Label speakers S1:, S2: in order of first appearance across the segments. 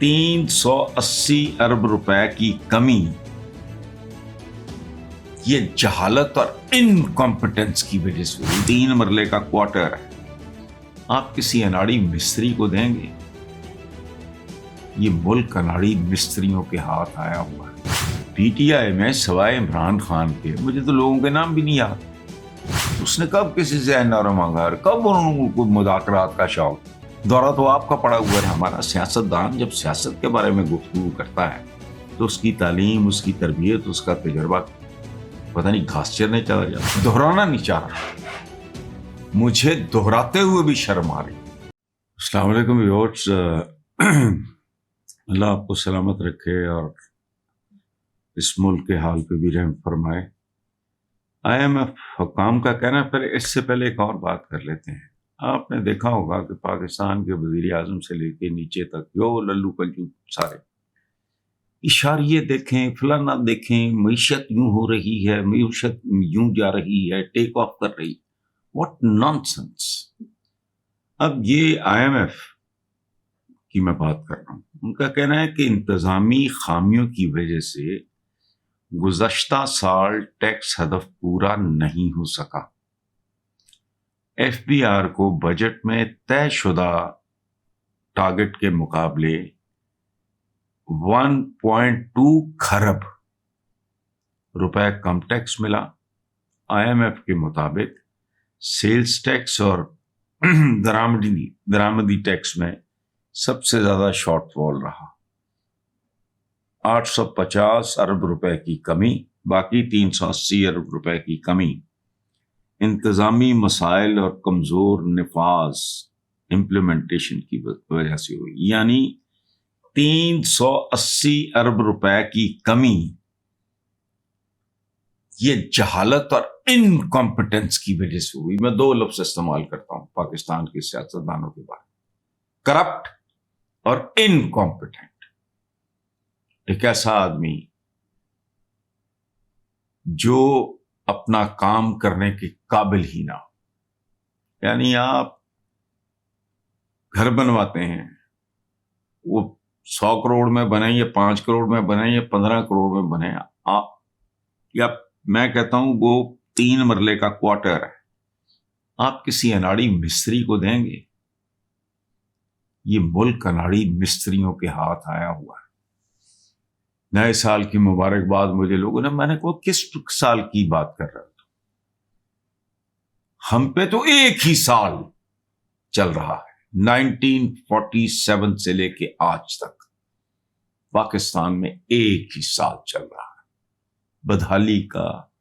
S1: 380 अरब रुपए की कमी ये जहालत और इनकॉम्पिटेंस की वजह से हुई। 3 मरले का क्वार्टर है, आप किसी अनाड़ी मिस्त्री को देंगे? ये मुल्क अनाड़ी मिस्त्रियों के हाथ आया हुआ है। पीटीआई में सवाए इमरान खान के मुझे तो लोगों के नाम भी नहीं याद। उसने कब किसी से एनआरओ मांगा, कब उनको मुज़ाकरात का शौक? दौरा तो आपका पड़ा हुआ है। हमारा सियासतदान जब सियासत के बारे में गुफ्तगू करता है तो उसकी तालीम, उसकी तरबियत, उसका तजर्बा पता नहीं घास चरने चला जाता। दोहराना नहीं चाह रहा, मुझे दोहराते हुए भी शर्म आ रही। अस्सलाम वालेकुम व्यूअर्स, अल्लाह आपको सलामत रखे और इस मुल्क के हाल पे भी रहम फरमाए। IMF हुकाम का कहना है। फिर इससे पहले एक और बात कर लेते हैं। आपने देखा होगा कि पाकिस्तान के वज़ीर आज़म से लेके नीचे तक जो लल्लू पंजू सारे इशारे देखें, फलाना देखें, मईशत यूं हो रही है, मईशत यूं जा रही है, टेक ऑफ कर रही। What nonsense. अब ये IMF की मैं बात कर रहा हूँ। उनका कहना है कि इंतजामी खामियों की वजह से गुज़श्ता साल टैक्स हदफ पूरा नहीं हो सका। FBR को बजट में तयशुदा टारगेट के मुकाबले 1.2 खरब रुपए कम टैक्स मिला। IMF के मुताबिक सेल्स टैक्स और दरामदी टैक्स में सबसे ज्यादा शॉर्टफॉल रहा। 850 अरब रुपए की कमी, बाकी 380 अरब रुपए की कमी इंतजामी मसाइल और कमजोर निफाज इम्प्लीमेंटेशन की वजह से हुई। यानी 380 अरब रुपए की कमी ये जहालत और इनकॉम्पिटेंस की वजह से हुई। मैं 2 लफ्ज इस्तेमाल करता हूं पाकिस्तान के सियासतदानों के बारे में, करप्ट और इनकॉम्पिटेंट। एक ऐसा आदमी जो अपना काम करने के काबिल ही ना हो। यानी आप घर बनवाते हैं, वो 100 करोड़ में बने या 5 करोड़ में बने या 15 करोड़ में बने, आप या मैं कहता हूं वो 3 मरले का क्वार्टर है, आप किसी अनाड़ी मिस्त्री को देंगे? ये मुल्क अनाड़ी मिस्त्रियों के हाथ आया हुआ है। नए साल की मुबारकबाद मुझे लोगों ने, मैंने कहा किस साल की बात कर रहे हो? हम पे तो एक ही साल चल रहा है। 1947 से लेके आज तक पाकिस्तान में एक ही साल चल रहा है। बदहाली का,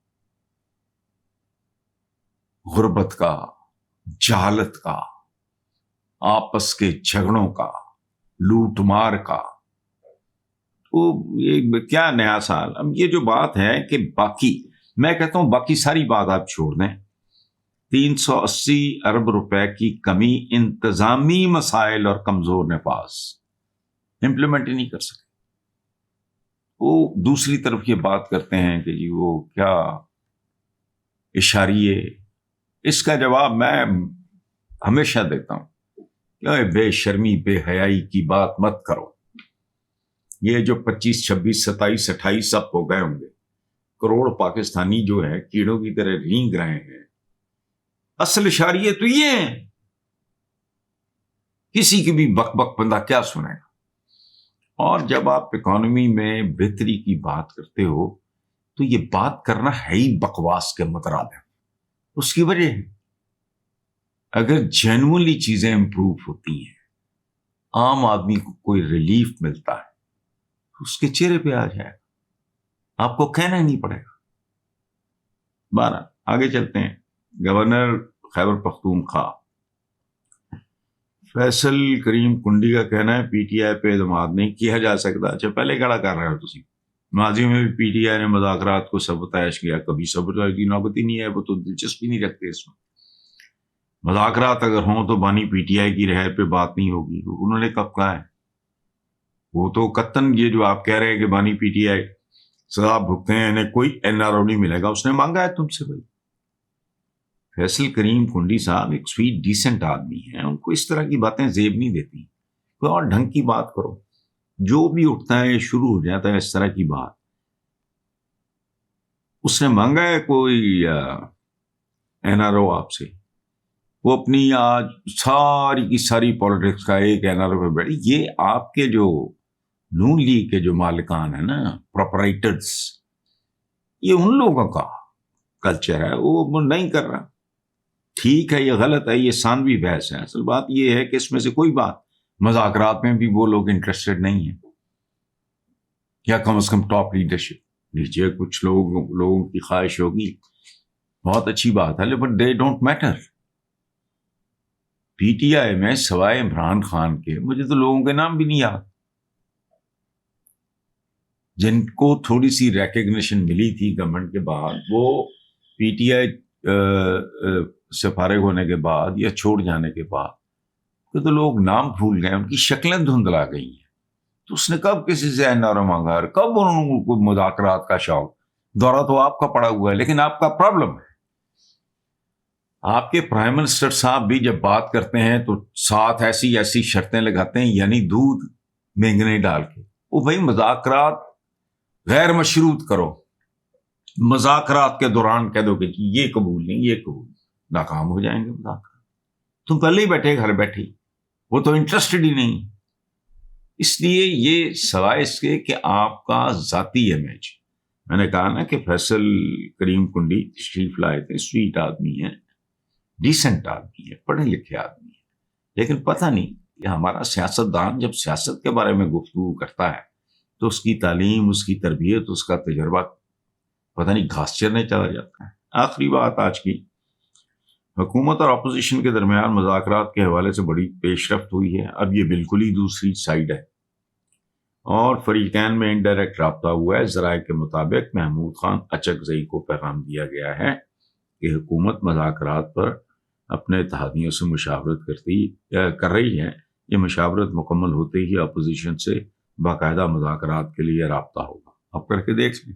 S1: गुर्बत का, जहालत का, आपस के झगड़ों का, लूटमार का। तो ये क्या नया साल। अब ये जो बात है कि बाकी, मैं कहता हूं बाकी सारी बात आप छोड़ दें। 380 अरब रुपए की कमी इंतजामी मसाइल और कमजोर नफाज इंप्लीमेंट ही नहीं कर सके। वो दूसरी तरफ ये बात करते हैं कि जी वो क्या इशारिये। इसका जवाब मैं हमेशा देता हूं, क्या बेशर्मी बेहयाई की बात मत करो। ये जो 25, 26, 27, 28 सब हो गए होंगे, करोड़ पाकिस्तानी जो है कीड़ों की तरह रींग रहे हैं। असल इशारिये तो ये हैं। किसी की भी बक बक बंदा क्या सुनेगा। और जब आप इकोनॉमी में बेहतरी की बात करते हो तो ये बात करना है ही बकवास के मुतराद है। उसकी वजह है, अगर जेन्युइनली चीजें इंप्रूव होती हैं, आम आदमी को कोई रिलीफ मिलता है, उसके चेहरे पे आ जाएगा, आपको कहना ही नहीं पड़ेगा। 12 आगे चलते हैं। गवर्नर खैबर पख्तूनख्वा फैसल करीम कुंडी का कहना है पीटीआई पे एतमाद नहीं किया जा सकता। अच्छा, पहले खड़ा कर रहे हो तुम। माजी में भी पीटीआई ने मुज़ाकरात को सबूताइश किया, कभी सबूताइश की नौबत ही नहीं है। वो तो दिलचस्पी नहीं रखते इसमें। मुज़ाकरात अगर हों तो बानी पीटीआई की रहर पे बात नहीं होगी। उन्होंने कब कहा है? वो तो कत्तन ये जो आप कह रहे हैं कि बानी पीटीआई सजा भुगते हैं, इन्हें कोई एनआरओ नहीं मिलेगा, उसने मांगा है तुमसे। भाई फैसल करीम कुंडी साहब एक स्वीट डिसेंट आदमी हैं, उनको इस तरह की बातें जेब नहीं देती। कोई और ढंग की बात करो। جو بھی اٹھتا ہے شروع ہو جاتا ہے اس طرح کی بات. اس نے مانگا ہے کوئی این آر او آپ سے؟ وہ اپنی آج ساری کی ساری پالیٹکس کا ایک این آر او پہ بیٹھی. یہ آپ کے جو نون لیگ کے جو مالکان ہیں نا، پروپرائٹرز، یہ ان لوگوں کا کلچر ہے، وہ نہیں کر رہا. ٹھیک ہے، یہ غلط ہے، یہ ثانوی بحث ہے. اصل بات یہ ہے کہ اس میں سے کوئی بات مذاکرات میں بھی وہ لوگ انٹرسٹڈ نہیں ہیں، یا کم از کم ٹاپ لیڈرشپ نیچے کچھ لوگوں کی خواہش ہوگی، بہت اچھی بات ہے، لیکن they don't matter. P T I میں سوائے عمران خان کے مجھے تو لوگوں کے نام بھی نہیں یاد جن کو تھوڑی سی ریکگنیشن ملی تھی گورنمنٹ کے بعد. وہ پی ٹی آئی سے فارغ ہونے کے بعد یا چھوڑ جانے کے بعد تو لوگ نام بھول گئے، ان کی شکلیں دھندلا گئی ہیں. تو اس نے کب کسی سے این آر او مانگا، کب انہوں کو مذاکرات کا شوق؟ دورہ تو آپ کا پڑا ہوا ہے، لیکن آپ کا پرابلم ہے. آپ کے پرائم منسٹر صاحب بھی جب بات کرتے ہیں تو ساتھ ایسی شرطیں لگاتے ہیں، یعنی دودھ مینگنے ڈال کے. وہ بھائی مذاکرات غیر مشروط کرو، مذاکرات کے دوران کہہ دو کہ یہ قبول نہیں، یہ قبول نہیں، ناکام ہو جائیں گے مذاکرات. تم پہلے ہی بیٹھے گھر بیٹھے، وہ تو انٹرسٹڈ ہی نہیں. اس لیے یہ سوائے اس کے کہ آپ کا ذاتی امیج، میں نے کہا نا کہ فیصل کریم کنڈی تشریف لائے تھے، سویٹ آدمی ہے، ڈیسنٹ آدمی ہے، پڑھے لکھے آدمی ہے، لیکن پتہ نہیں کہ ہمارا سیاستدان جب سیاست کے بارے میں گفتگو کرتا ہے تو اس کی تعلیم، اس کی تربیت، اس کا تجربہ پتہ نہیں گھاس چرنے چلا جاتا ہے. آخری بات آج کی، حکومت اور اپوزیشن کے درمیان مذاکرات کے حوالے سے بڑی پیش رفت ہوئی ہے. اب یہ بالکل ہی دوسری سائیڈ ہے اور فریقین میں انڈائریکٹ رابطہ ہوا ہے. ذرائع کے مطابق محمود خان اچکزئی کو پیغام دیا گیا ہے کہ حکومت مذاکرات پر اپنے اتحادیوں سے مشاورت کر رہی ہے. یہ مشاورت مکمل ہوتے ہی اپوزیشن سے باقاعدہ مذاکرات کے لیے رابطہ ہوگا. آپ کر کے دیکھ لیں،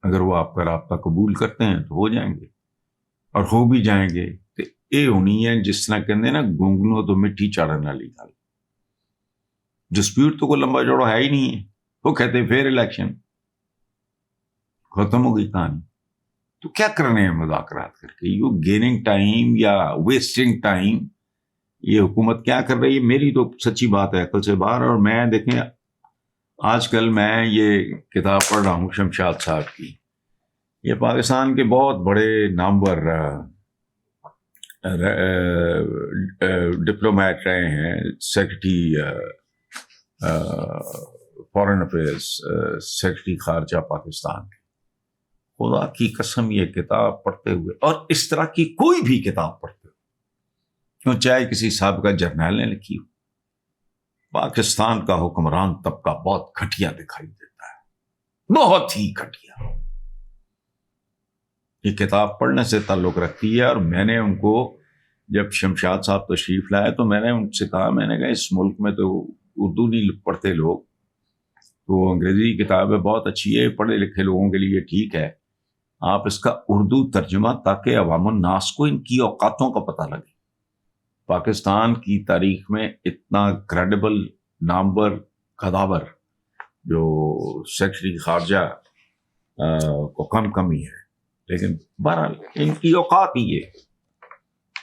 S1: اگر وہ آپ کا رابطہ قبول کرتے ہیں تو ہو جائیں گے، اور ہو بھی جائیں گے تو یہ ہونی ہے جس طرح کہتے نا گونگلوں تو مٹھی چاڑن والی گل. ڈسپیوٹ تو کوئی لمبا چوڑا ہے ہی نہیں ہے، وہ کہتے پھر الیکشن ختم ہو گئی کہانی. تو کیا کرنے ہیں مذاکرات کر کے؟ یو گیننگ ٹائم یا ویسٹنگ ٹائم؟ یہ حکومت کیا کر رہی ہے؟ میری تو سچی بات ہے عقل سے باہر. اور میں دیکھیں آج کل میں یہ کتاب پڑھ رہا ہوں شمشاد صاحب کی. یہ پاکستان کے بہت بڑے نامور ڈپلومیٹ رہے ہیں، سیکرٹری فارن افیئرس، سیکرٹری خارجہ پاکستان. خدا کی قسم یہ کتاب پڑھتے ہوئے، اور اس طرح کی کوئی بھی کتاب پڑھتے ہوئے، چاہے کسی سابقہ جرنیل نے لکھی ہو، پاکستان کا حکمران طبقہ بہت گھٹیا دکھائی دیتا ہے، بہت ہی گھٹیا. یہ کتاب پڑھنے سے تعلق رکھتی ہے. اور میں نے ان کو جب شمشاد صاحب تشریف لائے تو میں نے ان سے کہا، میں نے کہا اس ملک میں تو اردو نہیں پڑھتے لوگ، تو انگریزی کتاب ہے بہت اچھی ہے، پڑھے لکھے لوگوں کے لیے ٹھیک ہے، آپ اس کا اردو ترجمہ تاکہ عوام الناس کو ان کی اوقاتوں کا پتہ لگے. پاکستان کی تاریخ میں اتنا کریڈیبل نامور قداور جو سیکرٹری خارجہ کو کم ہی ہے، لیکن بہرحال ان کی اوقات ہی ہے.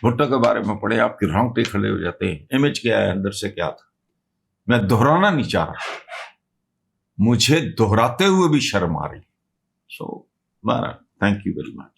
S1: بھٹو کے بارے میں پڑھے، آپ کے رونگٹے کھڑے ہو جاتے ہیں. امیج کیا ہے، اندر سے کیا تھا، میں دہرانا نہیں چاہ رہا، مجھے دہراتے ہوئے بھی شرم آ رہی. سو بہرحال تھینک یو ویری مچ.